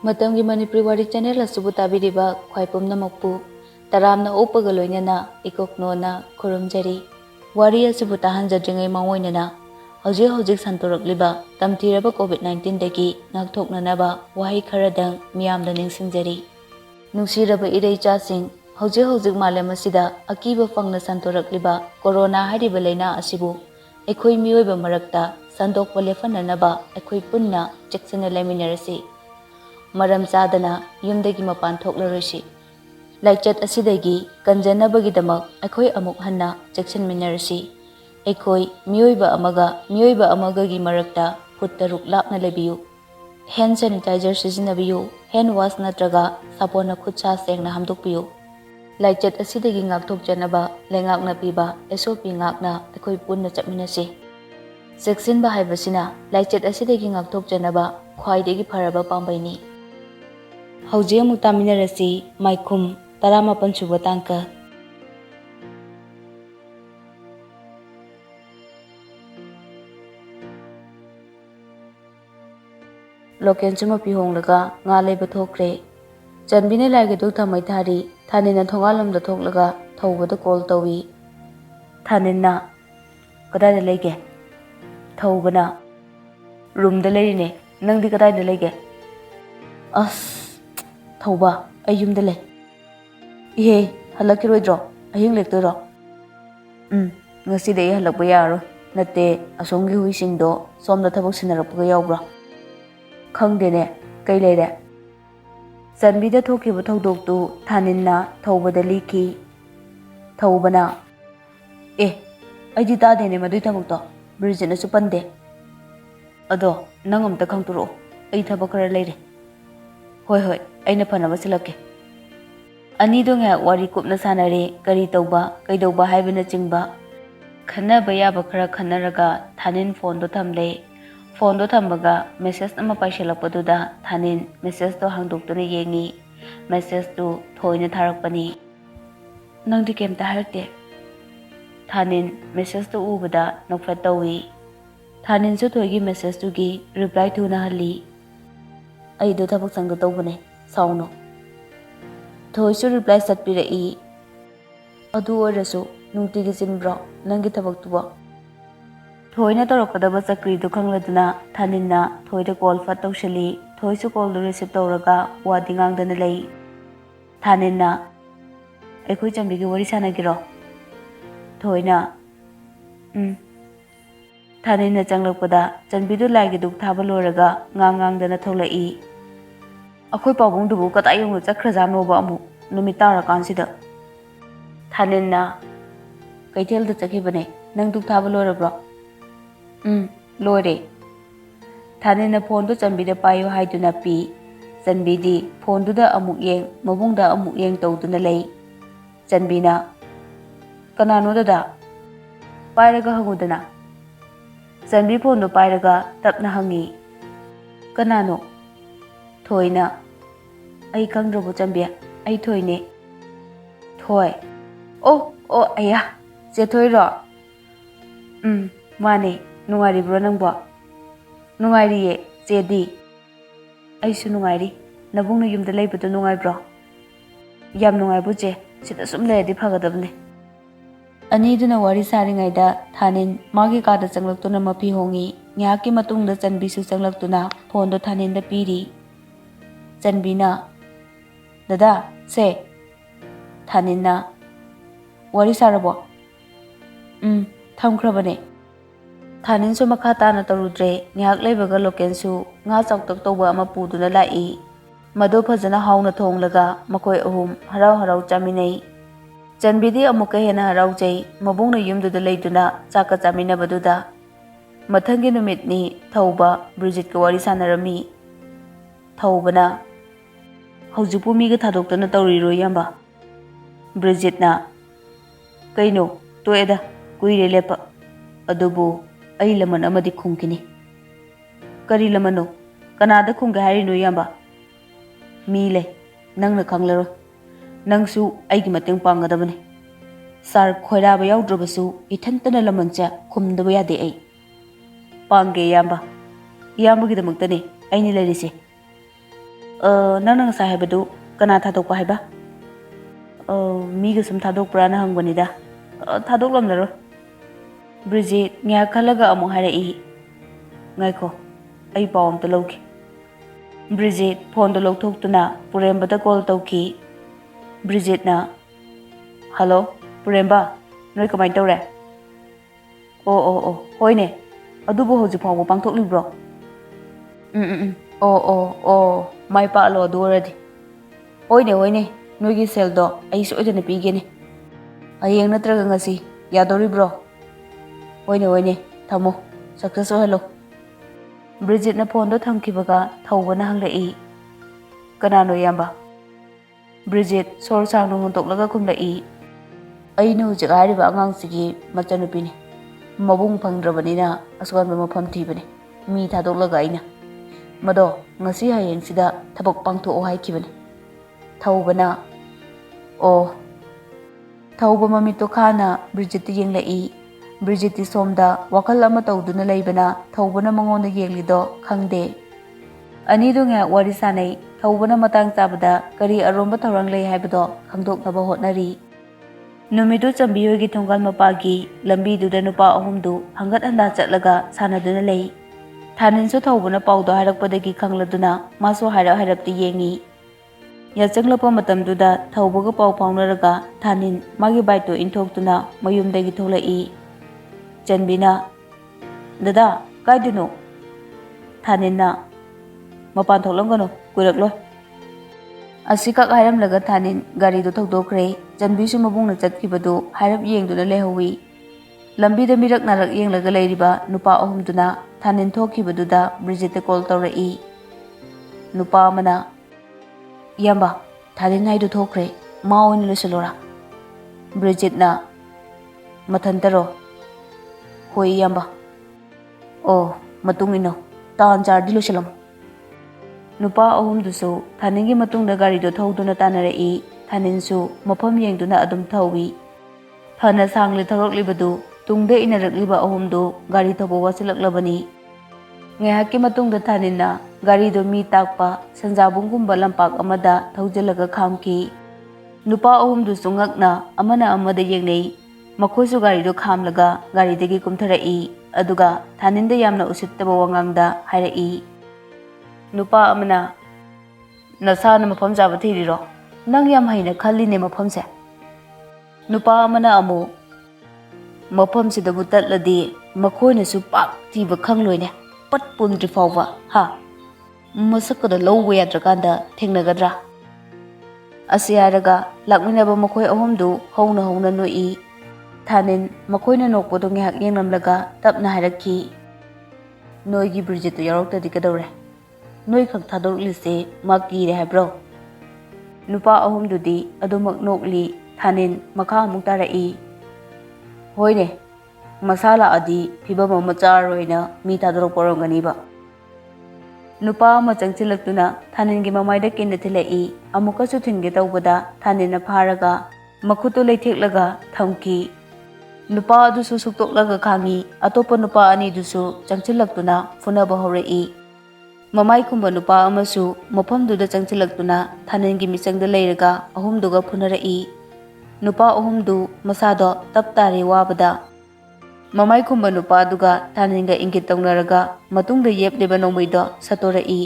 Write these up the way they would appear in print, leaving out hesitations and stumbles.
Matamgi Manipuri Wari channel asubu tabiriba khwaipumna mokpu taramna upaga loinana ikoknona khurumjari wari asubu tahanjadringai mawoinana hojik santorakliba tamtiraba COVID-19 dagi ngakthoknanaba wahi kharadang miyamda ningsingjari nungsiraba ireicasing hojik malem asida akiba fangna santorakliba corona hariba laina asibu ekhoi miyoiba marakta sandokpa lefananaba ekhoi punna cheksina leminarasi maram chadana yumdagi mapan thoklaroi laichat asidagi kanjanabagidamak ekhoi amuk hanna chekshin minarasi ekhoi miyoiba amaga gi marakta foot taruk lapna lebiyu hand sanitizer sijinabiyu hand wash natraga sapona khutsa sengna hamdokpiyu laichat asidagi ngakthok janaba lengakna piba SOP ngakna ekhoi punna chapminasi cheksinba haibasina laichat asidagi ngakthok janaba khwaidagi pharaba pambaini Hauji Mutaminarasi Maikhum 18 suba tangka Loken chuma pihong laga nga leba thokre Janbine lage duk thamai thari thanina thongalam da thoklaga thawbada call tawi thanina kadai da lege thawbana room da leine nangdi kadai da lege as Thauba ayumda lay ihe halakiroidro ahing lektoiro ngasi de halakba yaro natte asomgi huisingdo somda thabak sinarapga yawbra khangdene kai leire sanbida thokiba thodoktu thaninna thawbada liki thawbana aidi ta dene madui thabakto brijina supande ado nangomta khangturo ai thabak kara leire hoi aina fanaba silake ani do nga wari kupna sanare kari tauba kaidauba haibina chingba khana bayaba khara khanaraga thanin phone do thamle phone do thambaga message ama paishalakpaduda thanin message do hangdoktuna yengi message do thoina tharakpani nangdi kemta harakte thanin message do ubada nokfat tawi thanin su thoigi message do gi reply thuna hali ai do thabak sangdo tawbane Sauno Thoisu reply satpirei adu orasu nungtigi sinbro nangi thabak tuba Thoina torokadaba chakri du khangladuna thaninna thoida call fat tawshali thoisu call du receive tawraga wadingang dana lei thaninna ekhoi chambigi wari sanagiro thoina thaninna changlakpada chanbidu lagi duk thaba loraga ngang dana tholai Akhoi pabung dubu kata yung chakrajano ba amu numitara kansida thaninna kaithel da chakibane nang duk thaba lorabro lore thaninna phone do chambi da payo haiduna pi chanbi di phone du da amuk yeng mabung da amuk yeng tawduna lei chanbina kanano da pairaga hangudana chanbi phone do pairaga tapna hangi kanano thoina ai khangdrobo chambia ai thoine thoi aya je thoiro mane nungari bro nangbo nungari ye jedi ai su nungari nabungna yumda leibadu nungai bro yam nungai bu je sida sum leedi phagadabne ani duna wari saringai da thanin magi ka da changlaktuna mapi hongi nyaki matungda chanbi su changlaktuna phone do thanin da piri Chanbina Dada se Thaninna Wari sarabo Thamkrabane Thanin su makata na tarudre ngak leibaga lokensu nga chawtak toba ama puduna lai mado phajana hauna thonglaga makoi ahum harau chaminei Chanbidi amuka hena harau jai mabungna yumduda leiduna chaka chamina baduda mathangi numitni thauba Bridget ka wari sanarami Thaubana Haujipu miga thadokta tawriro yamba Bridget na Kaino toeda kuire lepa adubu ai laman amadi khungkini Kari lamano kanada khungga harino yamba Mile nangna khanglaro nangsu aigi mateng pangadabane Sar khoiraba yaudrobasu ithantana lamancha khumdaba yade ai Pangge yamba iyambagidamaktani aini larise Nꯪꯅ ꯉꯁꯥꯏ ꯍꯥꯏꯕꯗꯨ ꯀꯅꯥ ꯊꯥꯗꯣꯛꯄ ꯍꯥꯏꯕ? ꯃꯤꯒ ꯁꯨꯝ ꯊꯥꯗꯣꯛꯄ꯭ꯔꯥꯅ ꯍꯪꯕꯅꯤꯗ. ꯊꯥꯗꯣꯛꯂꯝꯂꯔꯣꯏ. ꯕ꯭ꯔꯤꯖꯤꯠ ꯉꯥꯏꯍꯥꯛ ꯈꯜꯂꯒ ꯑꯃꯨꯛ ꯍꯥꯏꯔꯛꯏ. ꯉꯥꯏꯈꯣ, ꯑꯩ ꯄꯥꯎ ꯑꯝꯇ ꯂꯧꯒꯦ. ꯕ꯭ꯔꯤꯖꯤꯠ ꯐꯣꯟꯗꯣ ꯂꯧꯊꯣꯛꯇꯨꯅ ꯄꯨꯔꯦꯝꯕꯗ ꯀꯣꯜ ꯇꯧꯈꯤ. ꯕ꯭ꯔꯤꯖꯤꯠꯅ, ꯍꯜꯂꯣ ꯄꯨꯔꯦꯝꯕ, ꯅꯣꯏ ꯀꯃꯥꯏꯅ ꯇꯧꯔꯦ? ꯑꯣ ꯍꯣꯏꯅꯦ, ꯑꯗꯨꯕꯨ ꯍꯧꯖꯤꯛ ꯐꯥꯎꯕ ꯄꯥꯡꯊꯣꯛꯂꯤꯕ꯭ꯔꯣ? ꯑꯣ ꯃꯥꯏ ꯄꯥꯛꯂꯣ ꯑꯗꯨ ꯑꯣꯏꯔꯗꯤ. ꯍꯣꯏꯅꯦ, ꯅꯣꯏꯒꯤ ꯁꯦꯜꯗꯣ ꯑꯩ ꯁꯣꯏꯗꯅ ꯄꯤꯒꯦꯅꯦ. ꯍꯌꯦꯡ ꯅꯠꯇ꯭ꯔꯒ ꯉꯁꯤ ꯌꯥꯗꯧꯔꯤꯕ꯭ꯔꯣ? ꯍꯣꯏꯅꯦ, ꯊꯝꯃꯣ, ꯁꯛꯁꯦꯁ ꯑꯣꯏꯍꯜꯂꯣ. ꯕ꯭ꯔꯤꯖꯤꯠꯅ ꯐꯣꯟꯗꯣ ꯊꯝꯈꯤꯕꯒ ꯊꯧꯕꯅ ꯍꯪꯂꯛꯏ. ꯀꯅꯥꯅꯣ ꯏꯌꯥꯝꯕ? ꯕ꯭ꯔꯤꯖꯤꯠ ꯁꯣꯔ ꯁꯥꯡꯅ ꯍꯣꯟꯇꯣꯛꯂꯒ ꯈꯨꯝꯂꯛꯏ. ꯑꯩꯅ ꯍꯧꯖꯤꯛ ꯍꯥꯏꯔꯤꯕ ꯑꯉꯥꯡꯁꯤꯒꯤ ꯃꯆꯟꯅꯨꯄꯤꯅꯤ. ꯃꯕꯨꯡ ꯐꯪꯗ꯭ꯔꯕꯅꯤꯅ ꯑꯁꯣꯟꯕ ꯃꯐꯝ ꯊꯤꯕꯅꯤ. ꯃꯤ ꯊꯥꯗꯣꯛꯂꯒ ꯑꯩꯅ. ꯃꯗꯣ ꯉꯁꯤ ꯍꯌꯦꯡꯁꯤꯗ ꯊꯕꯛ ꯄꯥꯡꯊꯣꯛꯑꯣ ꯍꯥꯏꯈꯤꯕꯅꯤ. ꯊꯧꯕꯅ, ꯑꯣ. ꯊꯧꯕ ꯃꯃꯤꯠꯇꯣ ꯈꯥꯅ ꯕ꯭ꯔꯤꯖꯤꯠꯇ ꯌꯦꯡꯂꯛꯏ. ꯕ꯭ꯔꯤꯖꯤꯠꯇꯤ ꯁꯣꯝꯗ ꯋꯥꯈꯜ ꯑꯃ ꯇꯧꯗꯨꯅ ꯂꯩꯕꯅ ꯊꯧꯕꯅ ꯃꯉꯣꯟꯗ ꯌꯦꯡꯂꯤꯗꯣ ꯈꯪꯗꯦ. ꯑꯅꯤꯗꯣ ꯉꯥꯏꯍꯥꯛ ꯋꯥꯔꯤ ꯁꯥꯟꯅꯩ. ꯊꯧꯕꯅ ꯃꯇꯥꯡ ꯆꯥꯕꯗ ꯀꯔꯤ ꯑꯔꯣꯝꯕ ꯊꯧꯔꯥꯡ ꯂꯩ ꯍꯥꯏꯕꯗꯣ ꯈꯪꯗꯣꯛꯅꯕ ꯍꯣꯠꯅꯔꯤ. ꯅꯨꯃꯤꯠꯇꯨ ꯆꯝꯕꯤ ꯍꯣꯏꯒꯤ ꯊꯣꯡꯒꯥꯜ ꯃꯄꯥꯒꯤ ꯂꯝꯕꯤꯗꯨꯗ ꯅꯨꯄꯥ ꯑꯍꯨꯝꯗꯨ ꯍꯪꯒꯠ ꯍꯟꯗꯥ ꯆꯠꯂꯒ ꯁꯥꯟꯅꯗꯨꯅ ꯂꯩ. ꯊꯥꯅꯤꯟꯁꯨ ꯊꯧꯕꯅ ꯄꯥꯎꯗꯣ ꯍꯥꯏꯔꯛꯄꯗꯒꯤ ꯈꯪꯂꯗꯨꯅ ꯃꯥꯁꯨ ꯍꯥꯏꯔꯞꯇꯤ ꯌꯦꯡꯉꯤ. ꯌꯥꯆꯪꯂꯛꯄ ꯃꯇꯝꯗꯨꯗ ꯊꯧꯕꯒ ꯄꯥꯎ ꯐꯥꯎꯅꯔꯒ ꯊꯥꯅꯤꯟ ꯃꯥꯒꯤ ꯕꯥꯏꯛꯇꯣ ꯏꯟꯊꯣꯛꯇꯨꯅ ꯃꯌꯨꯝꯗꯒꯤ ꯊꯣꯛꯂꯛꯏ. ꯆꯟꯕꯤꯅ, ꯗꯗꯥ ꯀꯥꯏꯗꯅꯣ? ꯊꯥꯅꯤꯟꯅ, ꯃꯄꯥꯟ ꯊꯣꯛꯂꯝꯒꯅꯨ, ꯀꯨꯏꯔꯛꯂꯣꯏ. ꯑꯁꯤꯈꯛ ꯍꯥꯏꯔꯝꯂꯒ ꯊꯥꯅꯤꯟ ꯒꯥꯔꯤꯗꯣ ꯊꯧꯗꯣꯛꯈ꯭ꯔꯦ. ꯆꯟꯕꯤꯁꯨ ꯃꯕꯨꯡꯅ ꯆꯠꯈꯤꯕꯗꯨ ꯍꯥꯏꯔꯞ ꯌꯦꯡꯗꯨꯅ ꯂꯩꯍꯧꯏ. ꯂꯝꯕꯤꯗ ꯃꯤꯔꯛ ꯅꯥꯔꯛ ꯌꯦꯡꯂꯒ ꯂꯩꯔꯤꯕ ꯅꯨꯄꯥ ꯑꯍꯨꯝꯗꯨꯅ ꯊꯥꯅꯤꯟ ꯊꯣꯛꯈꯤꯕꯗꯨꯗ ꯕ꯭ꯔꯤꯖꯤꯠꯇ ꯀꯣꯜ ꯇꯧꯔꯛꯏ. ꯅꯨꯄꯥ ꯑꯃꯅ, ꯏꯌꯥꯝꯕ, ꯊꯥꯅꯤꯟ ꯍꯥꯏꯗꯨ ꯊꯣꯛꯈ꯭ꯔꯦ, ꯃꯥ ꯑꯣꯏꯅ ꯂꯣꯏꯁꯤꯜꯂꯣꯔꯥ? ꯕ꯭ꯔꯤꯖꯤꯠꯅ, ꯃꯊꯟꯇꯔꯣ? ꯍꯣꯏ ꯏꯌꯥꯝꯕ. ꯑꯣ, ꯃꯇꯨꯡ ꯏꯟꯅꯧ, ꯇꯥꯟ ꯆꯥꯔꯗꯤ ꯂꯣꯏꯁꯤꯜꯂꯝꯃꯨ. ꯅꯨꯄꯥ ꯑꯍꯨꯝꯗꯨꯁꯨ ꯊꯥꯅꯤꯟꯒꯤ ꯃꯇꯨꯡꯗ ꯒꯥꯔꯤꯗꯣ ꯊꯧꯗꯨꯅ ꯇꯥꯟꯅꯔꯛꯏ. ꯊꯥꯅꯤꯟꯁꯨ ꯃꯐꯝ ꯌꯦꯡꯗꯨꯅ ꯑꯗꯨꯝ ꯊꯧꯏ. ꯐꯅ ꯁꯥꯡꯂꯤ ꯊꯧꯔꯛꯂꯤꯕꯗꯨ ꯇꯨꯡꯗ ꯏꯟꯅꯔꯛꯂꯤꯕ ꯑꯍꯨꯝꯗꯨ ꯒꯥꯔꯤ ꯊꯧꯕ ꯋꯥꯁꯤꯜꯂꯛꯂꯕꯅꯤ. ꯉꯥꯏꯍꯥꯛꯀꯤ ꯃꯇꯨꯡꯗ ꯊꯥꯅꯤꯟꯅ ꯒꯥꯔꯤꯗꯣ ꯃꯤ ꯇꯥꯛꯄ ꯁꯟꯖꯥꯕꯨꯡꯒꯨꯝꯕ ꯂꯝꯄꯥꯛ ꯑꯃꯗ ꯊꯧꯖꯤꯜꯂꯒ ꯈꯥꯝꯈꯤ. ꯅꯨꯄꯥ ꯑꯍꯨꯝꯗꯨꯁꯨ ꯉꯛꯅ ꯑꯃꯅ ꯑꯃꯗ ꯌꯦꯡꯅꯩ. ꯃꯈꯣꯏꯁꯨ ꯒꯥꯔꯤꯗꯣ ꯈꯥꯝꯂꯒ ꯒꯥꯔꯤꯗꯒꯤ ꯀꯨꯝꯊꯔꯛꯏ. ꯑꯗꯨꯒ ꯊꯥꯅꯤꯟꯗ ꯌꯥꯝꯅ ꯎꯁꯤꯠꯇꯕ ꯋꯥꯉꯥꯡꯗ ꯍꯥꯏꯔꯛꯏ. ꯅꯨꯄꯥ ꯑꯃꯅ, ꯅꯁꯥꯅ ꯃꯐꯝ ꯆꯥꯕ ꯊꯤꯔꯤꯔꯣ? ꯅꯪ ꯌꯥꯝ ꯍꯩꯅ ꯈꯜꯂꯤꯅꯦ ꯃꯐꯝꯁꯦ. ꯅꯨꯄꯥ ꯑꯃꯅ ꯑꯃꯨꯛ, ꯃꯐꯝꯁꯤꯗꯕꯨ ꯇꯠꯂꯗꯤ ꯃꯈꯣꯏꯅꯁꯨ ꯄꯥꯛ ꯊꯤꯕ ꯈꯪꯂꯣꯏꯅꯦ, ꯄꯠ ꯄꯨꯝꯗ꯭ꯔꯤ ꯐꯥꯎꯕ, ꯍꯥ? ꯃꯁꯛꯀꯗ ꯂꯧꯕ ꯌꯥꯗ꯭ꯔꯀꯥꯟꯗ ꯊꯦꯡꯅꯒꯗ꯭ꯔꯥ? ꯑꯁꯤ ꯍꯥꯏꯔꯒ ꯂꯥꯛꯃꯤꯟꯅꯕ ꯃꯈꯣꯏ ꯑꯍꯨꯝꯗꯨ ꯍꯧꯅ ꯅꯣꯛꯏ. ꯊꯥꯅꯤꯟ ꯃꯈꯣꯏꯅ ꯅꯣꯛꯄꯗꯣ ꯉꯥꯏꯍꯥꯛ ꯌꯦꯡꯂꯝꯂꯒ ꯇꯞꯅ ꯍꯥꯏꯔꯛꯈꯤ. ꯅꯣꯏꯒꯤ ꯕ꯭ꯔꯤꯖꯤꯠꯇꯨ ꯌꯥꯎꯔꯛꯇ꯭ꯔꯗꯤ ꯀꯩꯗꯧꯔꯦ? ꯅꯣꯏ ꯈꯛ ꯊꯥꯗꯣꯔꯛꯂꯤꯁꯦ ꯃꯥ ꯀꯤꯔꯦ ꯍꯥꯏꯕ꯭ꯔꯣ? ꯅꯨꯄꯥ ꯑꯍꯨꯝꯗꯨꯗꯤ ꯑꯗꯨꯃꯛ ꯅꯣꯛꯂꯤ. ꯊꯥꯅꯤꯟ ꯃꯈꯥ ꯑꯃꯨꯛ ꯇꯥꯔꯛꯏ. ꯍꯣꯏꯅꯦ, ꯃꯁꯥ ꯂꯥꯛꯑꯗꯤ ꯐꯤꯕꯝ ꯑꯃ ꯆꯥꯔꯔꯣꯏꯅ ꯃꯤ ꯊꯥꯗꯣꯔꯛꯄ ꯑꯣꯏꯔꯝꯒꯅꯤꯕ. ꯅꯨꯄꯥ ꯑꯃ ꯆꯪꯁꯤꯜꯂꯛꯇꯨꯅ ꯊꯥꯅꯤꯟꯒꯤ ꯃꯃꯥꯏꯗ ꯀꯤꯟꯅ ꯊꯤꯜꯂꯛꯏ. ꯑꯃꯨꯛꯀꯁꯨ ꯊꯤꯟꯒꯦ ꯇꯧꯕꯗ ꯊꯥꯅꯤꯟꯅ ꯐꯥꯔꯒ ꯃꯈꯨꯠꯇꯨ ꯂꯩꯊꯦꯛꯂꯒ ꯊꯝꯈꯤ. ꯅꯨꯄꯥ ꯑꯗꯨꯁꯨ ꯁꯨꯛꯇꯣꯛꯂꯒ ꯈꯥꯡꯉꯤ. ꯑꯇꯣꯞꯄ ꯅꯨꯄꯥ ꯑꯅꯤꯗꯨꯁꯨ ꯆꯪꯁꯤꯜꯂꯛꯇꯨꯅ ꯐꯨꯅꯕ ꯍꯧꯔꯛꯏ. ꯃꯃꯥꯏꯈꯨꯝꯕ ꯅꯨꯄꯥ ꯑꯃꯁꯨ ꯃꯐꯝꯗꯨꯗ ꯆꯪꯁꯤꯜꯂꯛꯇꯨꯅ ꯊꯥꯅꯤꯟꯒꯤ ꯃꯤꯆꯪꯗ ꯂꯩꯔꯒ ꯑꯍꯨꯝꯗꯨꯒ ꯐꯨꯅꯔꯛꯏ. ꯅꯨꯄꯥ ꯑꯍꯨꯝꯗꯨ ꯃꯁꯥꯗꯣ ꯇꯞ ꯇꯥꯔꯦ ꯋꯥꯕꯗ. ꯃꯃꯥꯏꯈꯨꯝꯕ ꯅꯨꯄꯥꯗꯨꯒ ꯊꯥꯅꯤꯟꯒ ꯏꯪꯒꯤꯠ ꯇꯧꯅꯔꯒ ꯃꯇꯨꯡꯗ ꯌꯦꯞꯂꯤꯕ ꯅꯣꯡꯃꯩꯗꯣ ꯁꯠꯇꯣꯔꯛꯏ.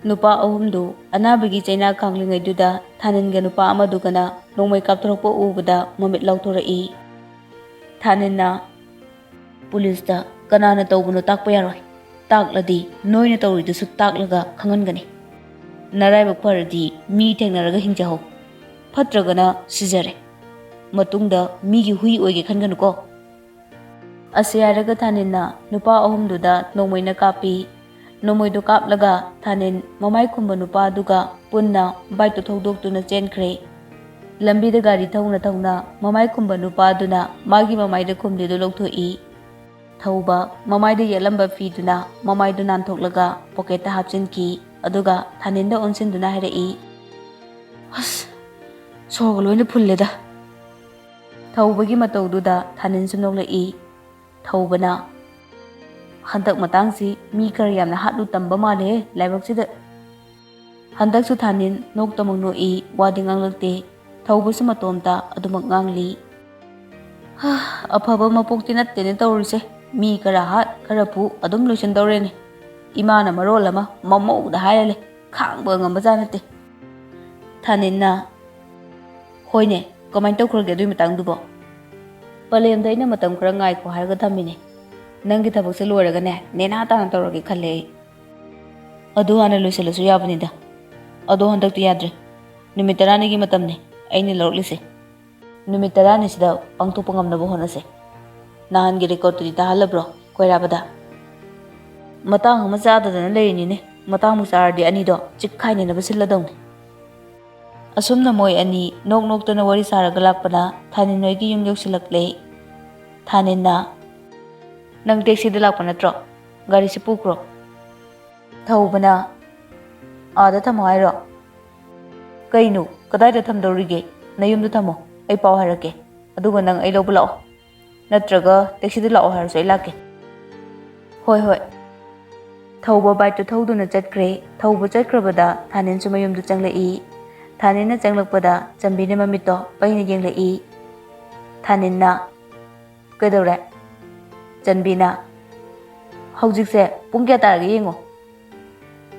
ꯅꯨꯄꯥ ꯑꯍꯨꯝꯗꯨ ꯑꯅꯥꯕꯒꯤ ꯆꯩꯅꯥ ꯈꯥꯡꯂꯤꯉꯩꯗꯨꯗ ꯊꯥꯅꯤꯟꯒ ꯅꯨꯄꯥ ꯑꯃꯗꯨꯒꯅ ꯅꯣꯡꯃꯩ ꯀꯥꯞꯊꯣꯔꯛꯄ ꯎꯕꯗ ꯃꯃꯤꯠ ꯂꯥꯎꯊꯣꯔꯛꯏ. ꯊꯥꯅꯤꯟꯅ, ꯄꯨꯂꯤꯁꯇ ꯀꯅꯥꯅ ꯇꯧꯕꯅꯣ ꯇꯥꯛꯄ ꯌꯥꯔꯣꯏ. ꯇꯥꯛꯂꯗꯤ ꯅꯣꯏꯅ ꯇꯧꯔꯤꯗꯨꯁꯨ ꯇꯥꯛꯂꯒ ꯈꯪꯍꯟꯒꯅꯤ. ꯅꯔꯥꯏꯕꯛ ꯐꯔꯗꯤ ꯃꯤ ꯊꯦꯡꯅꯔꯒ ꯍꯤꯡꯖꯍꯧ, ꯐꯠꯇ꯭ꯔꯒꯅ ꯁꯤꯖꯔꯦ. ꯃꯇꯨꯡꯗ ꯃꯤꯒꯤ ꯍꯨꯏ ꯑꯣꯏꯒꯦ ꯈꯟꯒꯅꯨꯀꯣ. ꯑꯁꯤ ꯍꯥꯏꯔꯒ ꯊꯥꯅꯤꯟꯅ ꯅꯨꯄꯥ ꯑꯍꯨꯝꯗꯨꯗ ꯅꯣꯡꯃꯩꯅ ꯀꯥꯞꯄꯤ. ꯅꯣꯡꯃꯩꯗꯣ ꯀꯥꯞꯂꯒ ꯊꯥꯅꯤꯟ ꯃꯃꯥꯏꯈꯨꯝꯕ ꯅꯨꯄꯥꯗꯨꯒ ꯄꯨꯟꯅ ꯕꯥꯏꯛꯇꯣ ꯊꯧꯗꯣꯛꯇꯨꯅ ꯆꯦꯟꯈ꯭ꯔꯦ. ꯂꯝꯕꯤꯗ ꯒꯥꯔꯤ ꯊꯧꯅ ꯃꯃꯥꯏꯈꯨꯝꯕ ꯅꯨꯄꯥꯗꯨꯅ ꯃꯥꯒꯤ ꯃꯃꯥꯏꯗ ꯈꯨꯝꯂꯤꯗꯨ ꯂꯧꯊꯣꯛꯏ. ꯊꯧꯕ ꯃꯃꯥꯏꯗ ꯌꯦꯠꯂꯝꯕ ꯐꯤꯗꯨꯅ ꯃꯃꯥꯏꯗꯨ ꯅꯥꯟꯊꯣꯛꯂꯒ ꯄꯣꯀꯦꯠꯇ ꯍꯥꯞꯆꯤꯟꯈꯤ. ꯑꯗꯨꯒ ꯊꯥꯅꯤꯟꯗ ꯑꯣꯟꯁꯤꯟꯗꯨꯅ ꯍꯥꯏꯔꯛꯏ. ꯑꯁ, ꯁꯣꯔꯒ ꯂꯣꯏꯅ ꯐꯨꯜꯂꯦꯗ. ꯊꯧꯕꯒꯤ ꯃꯇꯧꯗꯨꯗ ꯊꯥꯅꯤꯟꯁꯨ ꯅꯣꯛꯂꯛꯏ. ꯊꯧꯕꯅ, ꯍꯟꯗꯛ ꯃꯇꯥꯡꯁꯤ ꯃꯤ ꯈꯔ ꯌꯥꯝꯅ ꯍꯥꯠꯂꯨ ꯇꯝꯕ ꯃꯥꯜꯂꯦ ꯂꯥꯏꯕꯛꯁꯤꯗ. Handaksu Thanin noktamang noi wadi nganglakte thaubasu matomta adumak ngangli. Afaba mapokti nattene tawrise mi kara hat kara pu adum loisan tawrene. Imana marol ama mamauda hairale khangba ngamba nate. Thanin na hoine comment tawkhorge adui matangdubo. Palemda ina matam khara ngai ko harga thamine. Nangi thabak se loiraga ne nena ta tawrage khalle. Adu hana loisalasu yabanida. Ado handaktu yadre. Numit 10 gi matamne aini lorlise. Numit 10 sida pangthopa ngamnaba honase. Nahan gi record tu tahalabro koirabada. Matang ma chadadana leini ne. Matang mu chardi ani do chikhaine na basiladong. Asumna moi ani nok nok tana wari saraga lakpana Thanin noi gi yung yoksilakle. Thanin na nang taxi de lakpana tro. Gari si pukro. Thaubana Ada thamoiro. Kainu, kadai da thamdorige, nayumdu thamo, ai pau harake. Aduga nang ai lobu lao. Natraga taxi de lao har sai lake. Hoi hoi. Thauba bai tu thaudu na chatkre, thauba chatkrabada Thanin sumayumdu changlei. Thanin na changlakpada chambine mamito paina yenglei. Thanin na kaidore. Chanbina. Haujikse pung kya tarage yengo.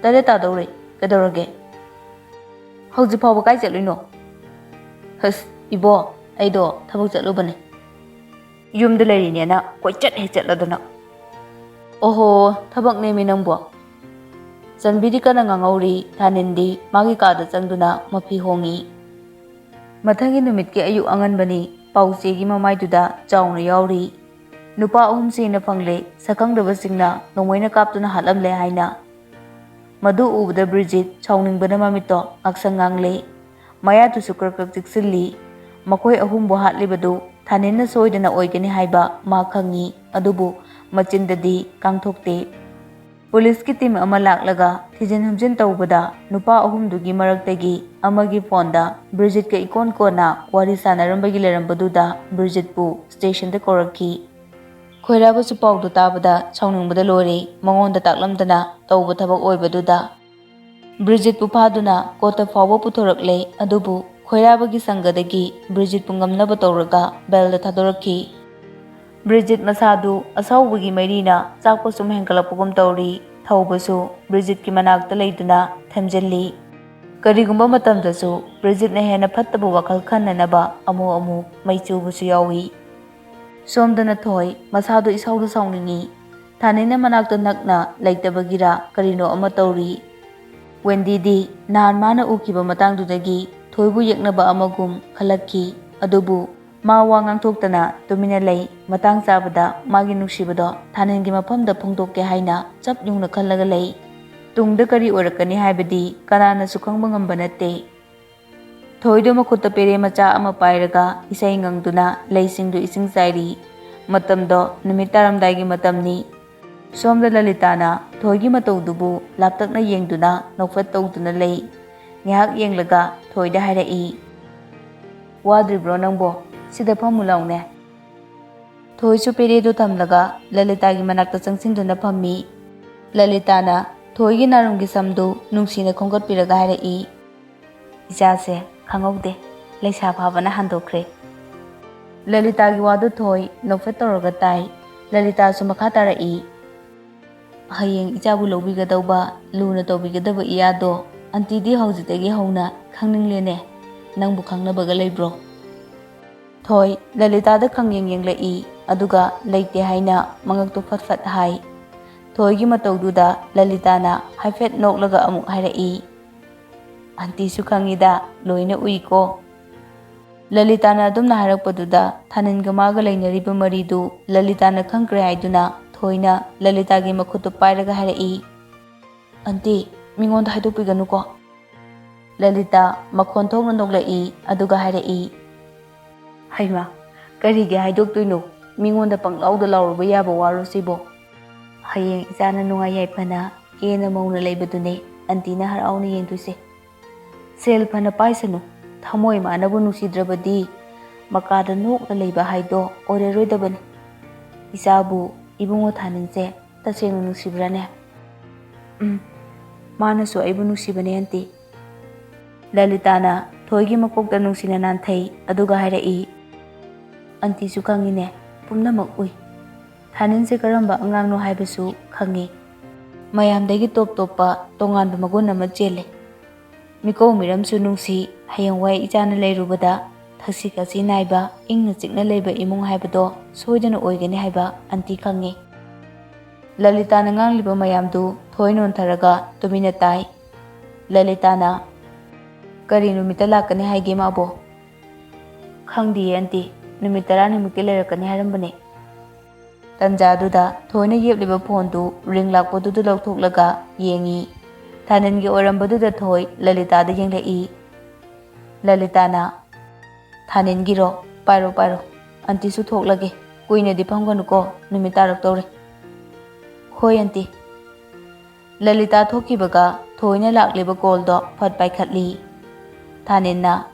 Tare ta dore. Kadorage Hauji Pau kai chatluino Hus ibo aido thabak chatlubane Yumda lerini na koi chat he chatladana Oho thabak ne mi nangbo Chanbidi kana ngangauri Thanindi magi ka da changduna mafi hongi Mathangi numit ke ayu angan bani pauche gi mamai duda chauna yauri Nupa ahum sina phangle sakang daba singna nongmoina kaptuna halamle haina Madu ubda Bridget chawning bana mamito aksang ngangle maya tu sukar kak tiksilli makoi ahum bo hatli badu Thanin na soidana oigani haiba ma khangi adubu machindadi kangthokte Police ki team ama laklaga thijin humjin tawbada nupa ahum dugi maraktagi amagi phone da Bridget ka ikon kona wari sanarambagi lerambaduda Bridget pu station da korakhi Khoiraba su pawdu tabada chawningbada lori mangonda taklamdana tawba thabak oibaduda Bridget pu phaduna kota fawba puthorakle adubu khoirabagi sangadagi Bridget pu ngamnaba tawraga belda thadorakhi Bridget masadu asawbagi mairina chakpa sum hengkalapugum tawri thawbasu Bridget ki manakta leiduna themjalli karigumba matamdasu Bridget na hena phattaba wakhal khannanaba amu maichubusu yawi Somdana thoi masadu isaudu saungningi Thanina manakta nakna leitabagira karino ama tawri Wendy di nan mana ukiba matangdudagi thoibu yeknaba amagum khalakki adubu ma wa ngangthoktana tumina lei matang chabada magi nuksibado Thaningi mafamda phongdokke haina chap yungna khallaga lei tungda kari orakani haibadi kanana sukhangba ngamba natte Thoido makhutta pere macha ama pairaga isai ngangduna leisingdu ising sairi matamdo numit taramdai matamni somda Lalitana thoigi mataudubu laptakna yengduna nokfat tawduna lei ngahak yenglaga thoida harai wadribro nangbo sida phamulaune thoisu pere do tamlaga Lalita gi manakta changsingduna phammi Lalitana thoigi narumgi samdu nungsina khongkat piraga harai Ijase khangaude leisa bhabana handokre Lalita gi wadu thoi nokfet tawraga tai Lalita su makha tarai hayeng ichabu lobiga dawba luna tawbiga daba iyado antidi haujitagi hauna khangninglene nangbu khangnabaga leibro thoi Lalita da khangyeng yenglai aduga leite haina mangaktu fatfat hai thoi gi matawduda Lalita na haifet noklaga amuk harai Anti su khangida loina uiko Lalita na adum na harakpaduda Thanin gamaga lainariba maridu Lalita na khangkre haiduna thoina Lalita gi makhutu pairaga harai Anti mingonda haidopiganu ko Lalita makhon thongna noklai aduga harai Haima karige haidoktuino mingonda panglauda lauruba yaba waro sibo hayeng isana nunga yaipana kena mauna leibadune antina harauna yengduse Sel phana paisanu thamoi manabu nusidrabadi makada nokna leiba haido oreroidabani isabu ibungo Thaninse tasengna nusibrane manasu aibu nusibane anti Lalitana Thoigi makokta nungsina nanthei aduga hairei. Anti su khangine pumnamak ui. Thaninse karamba angangno haibasu khangi. Mayamdagi top topa tonganba magun ama chele. Miko miramsu nungsi hayangwai ichana leirubada thasi kasi naiba ingna chikna leiba imung haibado soidana oigani haiba anti khangi. Lalitana ngangliba mayamdu thoinon tharaga tumina tai. Lalitana Kari numita lakani haige mabo. Khangdi anti numita rani mukti lerakani harambane. Tanjaduda thoina yebliba phondu ring lakpodudu lauthoklaga yengi. Thanengi orambaduda thoi Lalitada yenglei. Lalitana Thanengi ro paro anti su thoklage kuina di phamganuko numita raktore. Hoi anti Lalita thokibaga thoina lakliba koldo phat paikhatli. Thanenna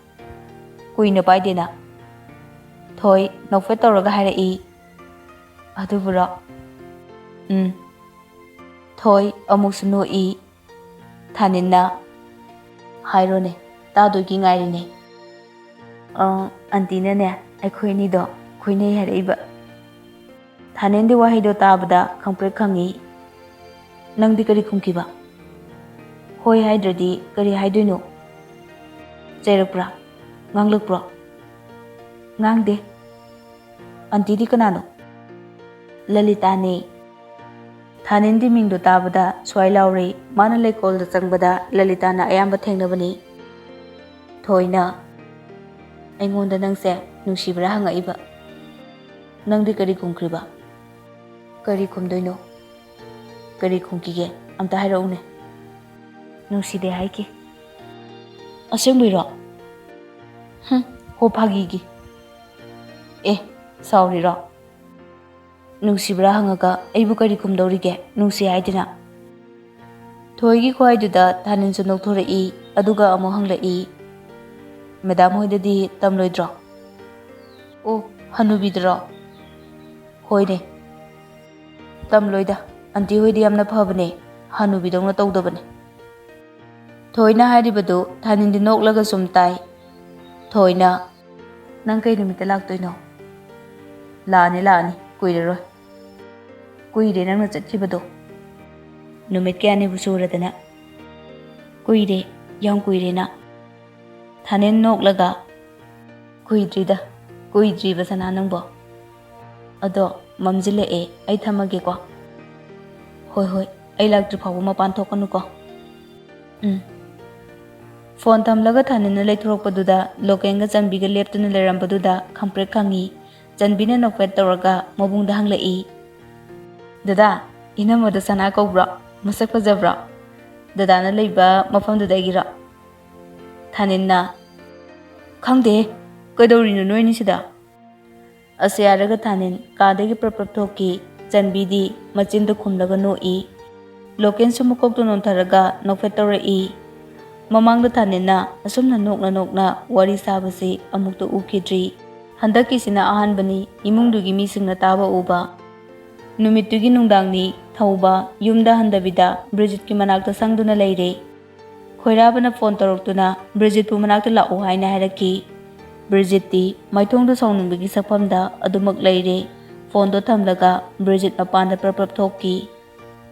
kuina paidena thoi nokfe tawraga hairei adubura thoi amuksu noi. Thanenna hairone tadogi ngairine antina ne aikhoini do khoinei hareiba. Thanendi wahido tabada khangpre khangi. Nangdi kari khumkiba hoi haidradi kari haidoino Chairakpra nganglakpra ngangde anti di kanano Lalita ne. Thanendi mingdo tabada swai laure mana lekol da changbada Lalitana ayamba thengnabani. Thoina aingonda nangse nungsibra hangaiba. Nangdi kari khumkriba kari khumdoino kari khumkige amta hairaune nungside haiki asengbuiro ho phagigi sorry ro nungsibra hangaga aibu kari khumdorige nungsi haidina. Thoigi khwaiduda Thaninsu nokthorei aduga amo hanglei. Madam hoidadi tamloidro o hanubidro hoine tamloida anti hoidi amna phabane hanubidongna tawdabane. Thoina hairibadu Thanindi noklaga sumtai. Thoina nang kai numita laktoino laani kuirero kuire nangna chatkibado numit kyani busuradana kuire yang kuire na. Thanen noklaga kuidriba sana nangbo ado mamjile ai thamage ko hoi ai laktri phabu mapan thokanu ko phone thamlaga Thanena leithorokpaduda lokenga chanbiga leptuna lerambaduda khampre khangi. Chanbina nokpet tawraga mabungda hanglei. Dada inamoda sana kobra masak fajabra dadana leiba mafamdudaigira. Thanenna khangde kaidorino noini sida asyaraga Thanen kadagi praprak thoki chanbidi machinda khumlaga noi. Loken sumukokto nontharaga nokpet tawrai. Mamangda Thanenna asumna nokna wari sabase amukta ukidri. Handakisina ahanbani imungdugi misingna taba uba. Numitugi nungdangni thauba yumda handabida Bridgetki manakta sangduna leire. Khoirabana phone toroktuna Bridgetpu manakta la'u haina hairaki. Bridgetti maithongda saunungbagi sakpamda adumak leire. Phone do thamlaga Bridget mapanda praprak thoki.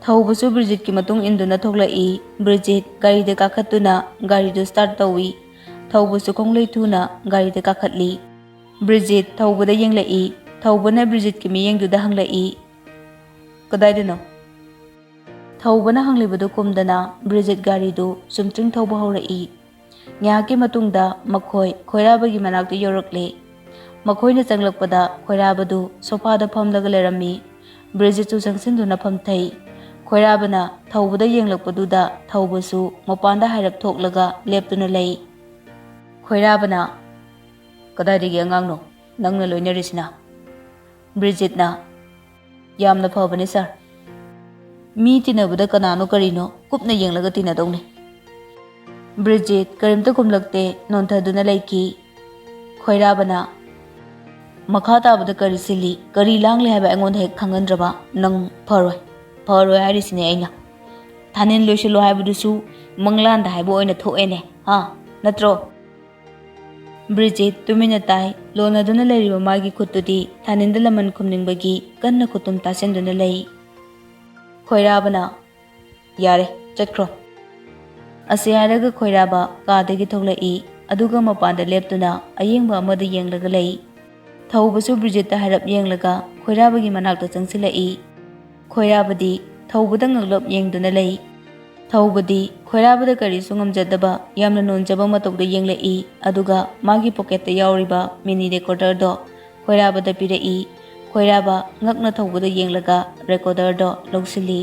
Thaubasu Bridgetki matung induna thoklai. Bridget garida kakhatuna garido start tawi. Thaubasu konglei thuna garida kakhatli. Bridget thaubada yenglei. Thaubana Bridgetki miyengduda hanglei. Kadaidano Thaubana hanglibadu kumdana Bridget garidu sumtring thauba haurai. Ngahaki matungda makhoi khoirabagi manakta yorakle. Makhoina changlakpada khoirabadu sofada phamlaga lerami. Bridget su sangsinduna phamthai. Khoirabana thaubada yenglakpaduda thaubasu mapanda hairak thoklaga leptuna lei. Khoirabana Kadaidagi angangno nangna loinarisina. Bridgetna Yamna phabane sir. Mi tinabada kanano karino kupna yenglaga tinadongni. Bridget karimta kumlakte nonthaduna laiki. Khoirabana makha tabada kari sili kari langle haba angonda hek khangandraba nang pharoi harisine aina. Thanen loisilo habudusu manglanda haibo oina thoene ha ꯅꯠꯇ꯭ꯔꯣ? ꯕ꯭ꯔꯤꯖꯤꯠ ꯇꯨꯃꯤꯟꯅ ꯇꯥꯏ, ꯂꯣꯟꯅꯗꯨꯅ ꯂꯩꯔꯤꯕ ꯃꯥꯒꯤ ꯈꯨꯠꯇꯨꯗꯤ ꯊꯥꯅꯤꯟꯗ ꯂꯃꯟ ꯈꯨꯝꯅꯤꯡꯕꯒꯤ ꯀꯟꯅ ꯈꯨꯠꯇꯨꯝ ꯇꯥꯁꯤꯟꯗꯨꯅ ꯂꯩ꯫ ꯈꯣꯏꯔꯥꯕꯅ ꯌꯥꯔꯦ ꯆꯠꯈ꯭ꯔꯣ꯫ ꯑꯁꯤ ꯍꯥꯏꯔꯒ ꯈꯣꯏꯔꯥꯕ ꯀꯥꯗꯒꯤ ꯊꯣꯛꯂꯛꯏ, ꯑꯗꯨꯒ ꯃꯄꯥꯟꯗ ꯂꯦꯞꯇꯨꯅ ꯑꯌꯦꯡꯕ ꯑꯃꯗ ꯌꯦꯡꯂꯒ ꯂꯩ꯫ ꯊꯧꯕꯁꯨ ꯕ꯭ꯔꯤꯖꯤꯠꯇ ꯍꯥꯏꯔꯞ ꯌꯦꯡꯂꯒ ꯈꯣꯏꯔꯥꯕꯒꯤ ꯃꯅꯥꯛꯇ ꯆꯪꯁꯤꯜꯂꯛꯏ꯫ ꯈꯣꯏꯔꯥꯕꯗꯤ ꯊꯧꯕꯗ ꯉꯛꯂꯞ ꯌꯦꯡꯗꯨꯅ ꯂꯩ꯫ ꯊꯧꯕꯗꯤ ꯈꯣꯏꯔꯥꯕꯗ ꯀꯔꯤꯁꯨ ꯉꯝꯖꯗꯕ ꯌꯥꯝꯅ ꯅꯣꯟꯖꯕ ꯃꯇꯧꯗ ꯌꯦꯡꯂꯛꯏ, ꯑꯗꯨꯒ ꯃꯥꯒꯤ ꯄꯣꯀꯦꯠꯇ ꯌꯥꯎꯔꯤꯕ ꯃꯤꯅꯤ ꯔꯦꯀꯣꯔꯗꯔꯗꯣ ꯈꯣꯏꯔꯥꯕꯗ ꯄꯤꯔꯛꯏ꯫ ꯈꯣꯏꯔꯥꯕ ꯉꯛꯅ ꯊꯧꯕꯗ ꯌꯦꯡꯂꯒ ꯔꯦꯀꯣꯔꯗꯔꯗꯣ ꯂꯧꯁꯤꯜꯂꯤ꯫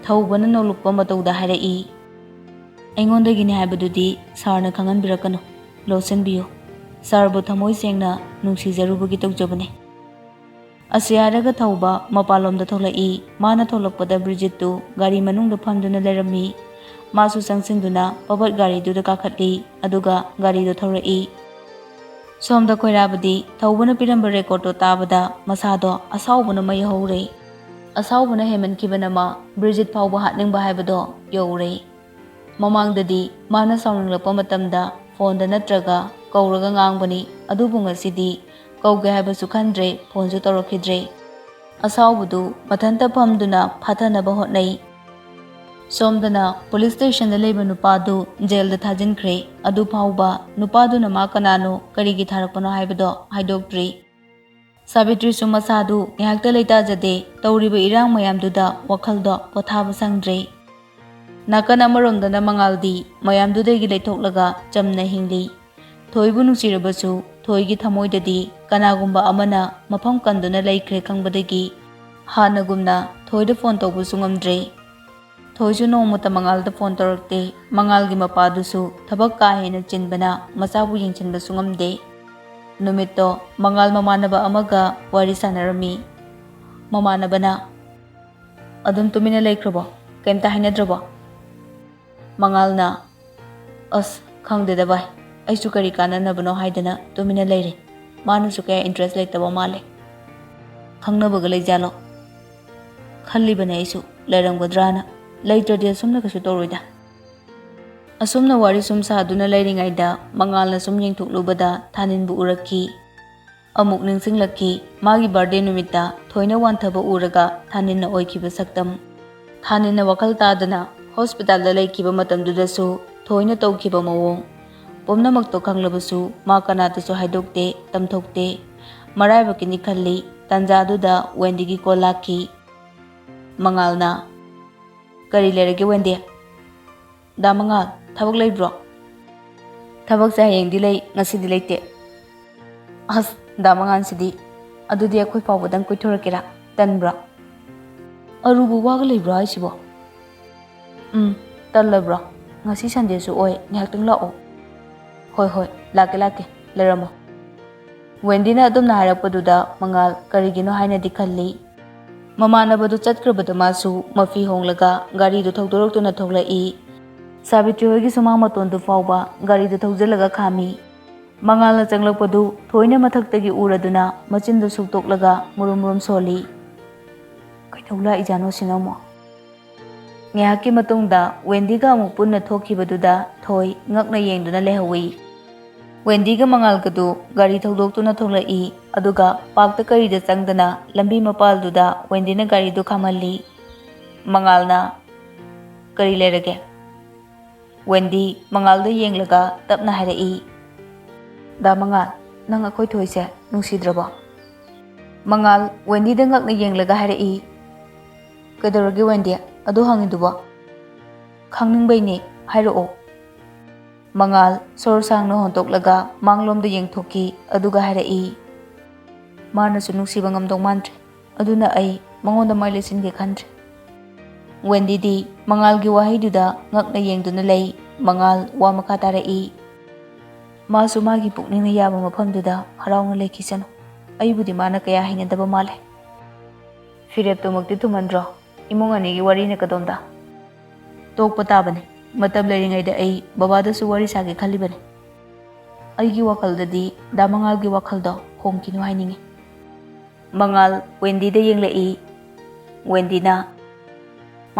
ꯊꯧꯕꯅ ꯅꯣꯛꯂꯛꯄ ꯃꯇꯧꯗ ꯍꯥꯏꯔꯛꯏ, ꯑꯩꯉꯣꯟꯗꯒꯤꯅꯤ ꯍꯥꯏꯕꯗꯨꯗꯤ ꯁꯥꯔꯅ ꯈꯪꯍꯟꯕꯤꯔꯛꯀꯅꯨ, ꯂꯣꯠꯁꯤꯟꯕꯤꯌꯨ, ꯁꯥꯔꯕꯨ ꯊꯃꯣꯏ ꯁꯦꯡꯅ ꯅꯨꯡꯁꯤꯖꯔꯨꯕꯒꯤ ꯇꯧꯖꯕꯅꯤ꯫ ꯑꯁꯤ ꯍꯥꯏꯔꯒ ꯊꯧꯕ ꯃꯄꯥꯟꯂꯣꯝꯗ ꯊꯣꯛꯂꯛꯏ꯫ ꯃꯥꯅ ꯊꯣꯛꯂꯛꯄꯗ ꯕ꯭ꯔꯤꯖꯤꯠꯇꯨ ꯒꯥꯔꯤ ꯃꯅꯨꯡꯗ ꯐꯝꯗꯨꯅ ꯂꯩꯔꯝꯃꯤ꯫ ꯃꯥꯁꯨ ꯆꯪꯁꯤꯟꯗꯨꯅ ꯄꯕꯠ ꯒꯥꯔꯤꯗꯨꯗ ꯀꯥꯈꯠꯂꯤ, ꯑꯗꯨꯒ ꯒꯥꯔꯤꯗꯣ ꯊꯧꯔꯛꯏ꯫ ꯁꯣꯝꯗ ꯈꯣꯏꯔꯥꯕꯗꯤ ꯊꯧꯕꯅ ꯄꯤꯔꯝꯕ ꯔꯦꯀꯣꯔꯗꯇꯣ ꯇꯥꯕꯗ ꯃꯁꯥꯗꯣ ꯑꯁꯥꯎꯕꯅ ꯃꯩ ꯍꯧꯔꯦ꯫ ꯑꯁꯥꯎꯕꯅ ꯍꯦꯟꯃꯟꯈꯤꯕꯅ ꯃꯥ ꯕ꯭ꯔꯤꯖꯤꯠ ꯐꯥꯎꯕ ꯍꯥꯠꯅꯤꯡꯕ ꯍꯥꯏꯕꯗೋ ꯌꯧꯔꯦ꯫ ꯃꯃꯥꯡꯗꯗꯤ ꯃꯥꯅ ꯁꯥꯎꯅꯤꯡꯂꯛꯄ ꯃꯇꯝꯗ ꯐꯣꯟꯗ ꯅꯠꯇ꯭ꯔꯒ ꯀꯧꯔꯒ ꯉꯥꯡꯕꯅꯤ, ꯑꯗꯨꯕꯨ ꯉꯁꯤꯗꯤ ꯀꯧꯒꯦ ꯍꯥꯏꯕꯁꯨ ꯈꯟꯗ꯭ꯔꯦ, ꯐꯣꯟꯁꯨ ꯇꯧꯔꯛꯈꯤꯗ꯭ꯔꯦ꯫ ꯑꯁꯥꯎꯕꯗꯨ ꯃꯊꯟꯇ ꯐꯝꯗꯨꯅ ꯐꯥꯊꯅꯕ ꯍꯣꯠꯅꯩ꯫ ꯁꯣꯝꯗꯅ ꯄꯨꯂꯤꯁ ꯁ꯭ꯇꯦꯁꯟꯗ ꯂꯩꯕ ꯅꯨꯄꯥꯗꯨ ꯖꯦꯜꯗ ꯊꯥꯖꯤꯟꯈ꯭ꯔꯦ꯫ ꯑꯗꯨ ꯐꯥꯎꯕ ꯅꯨꯄꯥꯗꯨꯅ ꯃꯥ ꯀꯅꯥꯅꯣ, ꯀꯔꯤꯒꯤ ꯊꯥꯔꯛꯄꯅꯣ ꯍꯥꯏꯕꯗꯣ ꯍꯥꯏꯗꯣꯛꯇ꯭ꯔꯤ꯫ ꯁꯥꯕꯤꯇ꯭ꯔꯤꯁꯨ ꯃꯁꯥꯗꯨ ꯉꯥꯏꯍꯥꯛꯇ ꯂꯩꯇꯥꯖꯗꯦ꯫ ꯇꯧꯔꯤꯕ ꯏꯔꯥꯡ ꯃꯌꯥꯝꯗꯨꯗ ꯋꯥꯈꯜꯗꯣ ꯄꯣꯊꯥꯕ ꯁꯪꯗ꯭ꯔꯦ꯫ ꯅꯥꯀꯟ ꯑꯃꯔꯣꯝꯗꯅ ꯃꯉꯥꯜꯗꯤ ꯃꯌꯥꯝꯗꯨꯗꯒꯤ ꯂꯩꯊꯣꯛꯂꯒ ꯆꯝꯅ ꯍꯤꯡꯂꯤ꯫ ꯊꯣꯏꯕꯨ ꯅꯨꯡꯁꯤꯔꯕꯁꯨ ꯊꯣꯏꯒꯤ ꯊꯃꯣꯏꯗꯗꯤ ꯀꯅꯥꯒꯨꯝꯕ ꯑꯃꯅ ꯃꯐꯝ ꯀꯟꯗꯨꯅ ꯂꯩꯈ꯭ꯔꯦ ꯈꯪꯕꯗꯒꯤ ꯍꯥꯟꯅꯒꯨꯝꯅ ꯊꯣꯏꯗ ꯐꯣꯟ ꯇꯧꯕꯁꯨ ꯉꯝꯗ꯭ꯔꯦ꯫ ꯊꯣꯏꯁꯨ ꯅꯣꯡꯃꯇ ꯃꯉꯥꯜꯗ ꯐꯣꯟ ꯇꯧꯔꯛꯇꯦ꯫ ꯃꯉꯥꯜꯒꯤ ꯃꯄꯥꯗꯨꯁꯨ ꯊꯕꯛ ꯀꯥ ꯍꯦꯟꯅ ꯆꯤꯟꯕꯅ ꯃꯆꯥꯕꯨ ꯌꯦꯡꯁꯤꯟꯕꯁꯨ ꯉꯝꯗꯦ꯫ ꯅꯨꯃꯤꯠꯇꯣ ꯃꯉꯥꯜ ꯃꯃꯥꯟꯅꯕ ꯑꯃꯒ ꯋꯥꯔꯤ ꯁꯥꯟꯅꯔꯝꯃꯤ꯫ ꯃꯃꯥꯟꯅꯕꯅ, ꯑꯗꯨꯝ ꯇꯨꯃꯤꯟꯅ ꯂꯩꯈ꯭ꯔꯕꯣ? ꯀꯩꯝꯇ ꯍꯥꯏꯅꯗ꯭ꯔꯕꯣ? ꯃꯉꯥꯜꯅ, ꯑꯁ ꯈꯪꯗꯦꯗ ꯚꯥꯏ, ꯑꯩꯁꯨ ꯀꯔꯤ ꯀꯥꯟꯅꯅꯕꯅꯣ ꯍꯥꯏꯗꯅ ꯇꯨꯃꯤꯟꯅ ꯂꯩꯔꯦ꯫ ꯃꯥꯅꯁꯨ ꯀꯌꯥ ꯏꯟꯇꯔꯦꯁ ꯂꯩꯇꯕ ꯃꯥꯜꯂꯦ꯫ ꯈꯪꯅꯕꯒ ꯂꯩꯖꯥꯠꯂꯣ? ꯈꯜꯂꯤꯕꯅꯦ ꯑꯩꯁꯨ ꯂꯩꯔꯝꯒꯗ꯭ꯔꯥꯅ, ꯂꯩꯇ꯭ꯔꯗꯤ ꯑꯁꯨꯝꯅ ꯀꯩꯁꯨ ꯇꯧꯔꯣꯏꯗ꯫ ꯑꯁꯨꯝꯅ ꯋꯥꯔꯤ ꯁꯨꯝ ꯁꯥꯗꯨꯅ ꯂꯩꯔꯤꯉꯩꯗ ꯃꯉꯥꯜꯅ ꯁꯨꯝ ꯌꯦꯡꯊꯣꯛꯂꯨꯕꯗ ꯊꯥꯅꯤꯟꯕꯨ ꯎꯔꯛꯈꯤ꯫ ꯑꯃꯨꯛ ꯅꯤꯡꯁꯤꯡꯂꯛꯈꯤ ꯃꯥꯒꯤ ꯕꯥꯔꯗꯦ ꯅꯨꯃꯤꯠꯇ ꯊꯣꯏꯅ ꯋꯥꯟꯊꯕ ꯎꯔꯒ ꯊꯥꯅꯤꯟꯅ ꯑꯣꯏꯈꯤꯕ ꯁꯛꯇꯝ꯫ ꯊꯥꯅꯤꯟꯅ ꯋꯥꯈꯜ ꯇꯥꯗꯅ ꯍꯣꯁꯄꯤꯇꯥꯜꯗ ꯂꯩꯈꯤꯕ ꯃꯇꯝꯗꯨꯗꯁꯨ ꯊꯣꯏꯅ ꯇꯧꯈꯤꯕ ꯃꯑꯣꯡ ꯄꯨꯝꯅꯃꯛꯇꯣ ꯈꯪꯂꯕꯁꯨ ꯃꯥ ꯀꯅꯥꯗꯁꯨ ꯍꯥꯏꯗꯣꯛꯇꯦ, ꯇꯝꯊꯣꯛꯇꯦ꯫ ꯃꯔꯥꯏꯕꯛꯀꯤꯅꯤ ꯈꯜꯂꯤ꯫ ꯇꯥꯟꯖꯥꯗꯨꯗ ꯋꯦꯟꯗꯤꯒꯤ ꯀꯣꯜ ꯂꯥꯛꯈꯤ꯫ ꯃꯉꯥꯜꯅ, ꯀꯔꯤ ꯂꯩꯔꯒꯦ ꯋꯦꯟꯗꯤ? ꯗꯥ ꯃꯉꯥꯜ, ꯊꯕꯛ ꯂꯩꯕ꯭ꯔꯣ? ꯊꯕꯛꯁꯦ ꯍꯌꯦꯡꯗꯤ ꯂꯩ, ꯉꯁꯤꯗꯤ ꯂꯩꯇꯦ꯫ ꯑꯁ ꯗꯥ ꯃꯉꯥꯜꯁꯤꯗꯤ, ꯑꯗꯨꯗꯤ ꯑꯩꯈꯣꯏ ꯐꯥꯎꯕꯗꯪ ꯀꯣꯏꯊꯣꯔꯛꯀꯦꯔꯥ? ꯇꯟꯕ꯭ꯔꯣ? ꯑꯔꯨꯕ ꯋꯥꯒ ꯂꯩꯕ꯭ꯔꯣ ꯍꯥꯏꯁꯤꯕꯣ? ꯇꯜꯂꯕ꯭ꯔꯣ? ꯉꯁꯤ ꯁꯟꯗꯦꯁꯨ ꯑꯣꯏ, ꯉꯥꯏꯍꯥꯛꯇꯪ ꯂꯥꯛꯑꯣ꯫ ꯍꯣꯏ ꯍꯣꯏ, ꯂꯥꯛꯀꯦ, ꯂꯩꯔꯝꯃꯣ꯫ ꯋꯦꯟꯗꯤꯅ ꯑꯗꯨꯝꯅ ꯍꯥꯏꯔꯛꯄꯗꯨꯗ ꯃꯉꯥꯜ ꯀꯔꯤꯒꯤꯅꯣ ꯍꯥꯏꯅꯗꯤ ꯈꯜꯂꯤ꯫ ꯃꯃꯥꯟꯅꯕꯗꯨ ꯆꯠꯈ꯭ꯔꯕꯗ ꯃꯥꯁꯨ ꯃꯐꯤ ꯍꯣꯡꯂꯒ ꯒꯥꯔꯤꯗꯨ ꯊꯧꯗꯣꯔꯛꯇꯨꯅ ꯊꯣꯛꯂꯛꯏ꯫ ꯁꯥꯕꯤꯇ꯭ꯔꯤ ꯍꯣꯏꯒꯤ ꯁꯨꯃꯥꯡ ꯃꯇꯣꯟꯗꯨ ꯐꯥꯎꯕ ꯒꯥꯔꯤꯗꯨ ꯊꯧꯖꯤꯜꯂꯒ ꯈꯥꯝꯃꯤ꯫ ꯃꯉꯥꯜꯅ ꯆꯪꯂꯛꯄꯗꯨ ꯊꯣꯏꯅ ꯃꯊꯛꯇꯒꯤ ꯎꯔꯗꯨꯅ ꯃꯆꯤꯟꯗꯨ ꯁꯨꯛꯇꯣꯛꯂꯒ ꯃꯨꯔꯨꯝ ꯃꯨꯔꯨꯝ ꯁꯣꯜꯂꯤ꯫ ꯀꯩꯗꯧ ꯂꯥꯛꯏꯖꯥꯠꯅꯣ ꯁꯤꯅ ꯑꯃꯨꯛ? ꯉꯥꯏꯍꯥꯛꯀꯤ ꯃꯇꯨꯡꯗ ꯋꯦꯟꯗꯤꯒ ꯑꯃꯨꯛ ꯄꯨꯟꯅ ꯊꯣꯛꯈꯤꯕꯗꯨꯗ ꯊꯣꯏ ꯉꯛꯅ ꯌꯦꯡꯗꯨꯅ ꯂꯩꯍꯧꯏ꯫ ꯋꯦꯟꯗꯤꯒ ꯃꯉꯥꯜꯒꯗꯨ ꯒꯥꯔꯤ ꯊꯧꯗꯣꯛꯇꯨꯅ ꯊꯣꯛꯂꯛꯏ, ꯑꯗꯨꯒ ꯄꯥꯛꯇ ꯀꯔꯤꯗ ꯆꯪꯗꯅ ꯂꯝꯕꯤ ꯃꯄꯥꯜꯗꯨꯗ ꯋꯦꯟꯗꯤꯅ ꯒꯥꯔꯤꯗꯨ ꯈꯥꯝꯍꯜꯂꯤ꯫ ꯃꯉꯥꯜꯅ, ꯀꯔꯤ ꯂꯩꯔꯒꯦ? ꯋꯦꯟꯗꯤ ꯃꯉꯥꯜꯗ ꯌꯦꯡꯂꯒ ꯇꯞꯅ ꯍꯥꯏꯔꯛꯏ, ꯗꯥ ꯃꯉꯥꯜ, ꯅꯪ ꯑꯩꯈꯣꯏ ꯊꯣꯏꯁꯦ ꯅꯨꯡꯁꯤꯗ꯭ꯔꯕꯣ? ꯃꯉꯥꯜ ꯋꯦꯟꯗꯤꯗ ꯉꯛꯅ ꯌꯦꯡꯂꯒ ꯍꯥꯏꯔꯛꯏ, ꯀꯩꯗꯧꯔꯒꯦ ꯋꯦꯟꯗꯤ, ꯑꯗꯨ ꯍꯪꯉꯤꯗꯨꯕꯣ? ꯈꯪꯅꯤꯡꯕꯩꯅꯦ, ꯍꯥꯏꯔꯛꯑꯣ꯫ ꯃꯉꯥꯜ ꯁꯣꯔ ꯁꯥꯡꯅ ꯍꯣꯟꯇꯣꯛꯂꯒ ꯃꯥꯡꯂꯣꯝꯗ ꯌꯦꯡꯊꯣꯛꯈꯤ, ꯑꯗꯨꯒ ꯍꯥꯏꯔꯛꯏ, ꯃꯥꯅꯁꯨ ꯅꯨꯡꯁꯤꯕ ꯉꯝꯗꯧ ꯃꯥꯟꯗ꯭ꯔꯦ, ꯑꯗꯨꯅ ꯑꯩ ꯃꯉꯣꯟꯗ ꯃꯥꯏ ꯂꯩꯁꯤꯟꯒꯦ ꯈꯟꯗ꯭ꯔꯦ꯫ ꯋꯦꯟꯗꯤꯗꯤ ꯃꯉꯥꯜꯒꯤ ꯋꯥꯍꯩꯗꯨꯗ ꯉꯛꯅ ꯌꯦꯡꯗꯨꯅ ꯂꯩ꯫ ꯃꯉꯥꯜ ꯋꯥ ꯃꯈꯥ ꯇꯥꯔꯛꯏ, ꯃꯥꯁꯨ ꯃꯥꯒꯤ ꯄꯨꯛꯅꯤꯡꯅ ꯌꯥꯕ ꯃꯐꯝꯗꯨꯗ ꯍꯔꯥꯎꯅ ꯂꯩꯈꯤꯁꯅꯨ꯫ ꯑꯩꯕꯨꯗꯤ ꯃꯥꯅ ꯀꯌꯥ ꯍꯩꯅꯗꯕ ꯃꯥꯜꯂꯦ꯫ ꯐꯤꯔꯦꯞꯇꯨꯃꯛꯇꯤ ꯊꯨꯃꯟꯗ꯭ꯔꯣ? ꯏꯃꯨꯡ ꯑꯅꯤꯒꯤ ꯋꯥꯔꯤꯅ ꯀꯗꯣꯝꯗ? ꯇꯣꯛꯄ ꯇꯥꯕꯅꯤ꯫ ꯃꯇꯝ ꯂꯩꯔꯤꯉꯩꯗ ꯑꯩ ꯕꯕꯥꯗꯁꯨ ꯋꯥꯔꯤ ꯁꯥꯒꯦ ꯈꯜꯂꯤꯕꯅꯤ꯫ ꯑꯩꯒꯤ ꯋꯥꯈꯜꯗꯗꯤ ꯗꯥ ꯃꯉꯥꯜꯒꯤ ꯋꯥꯈꯜꯗꯣ ꯍꯣꯡꯈꯤꯅꯨ ꯍꯥꯏꯅꯤꯡꯉꯤ꯫ ꯃꯉꯥꯜ ꯋꯦꯟꯗꯤꯗ ꯌꯦꯡꯂꯛꯏ꯫ ꯋꯦꯟꯗꯤꯅ,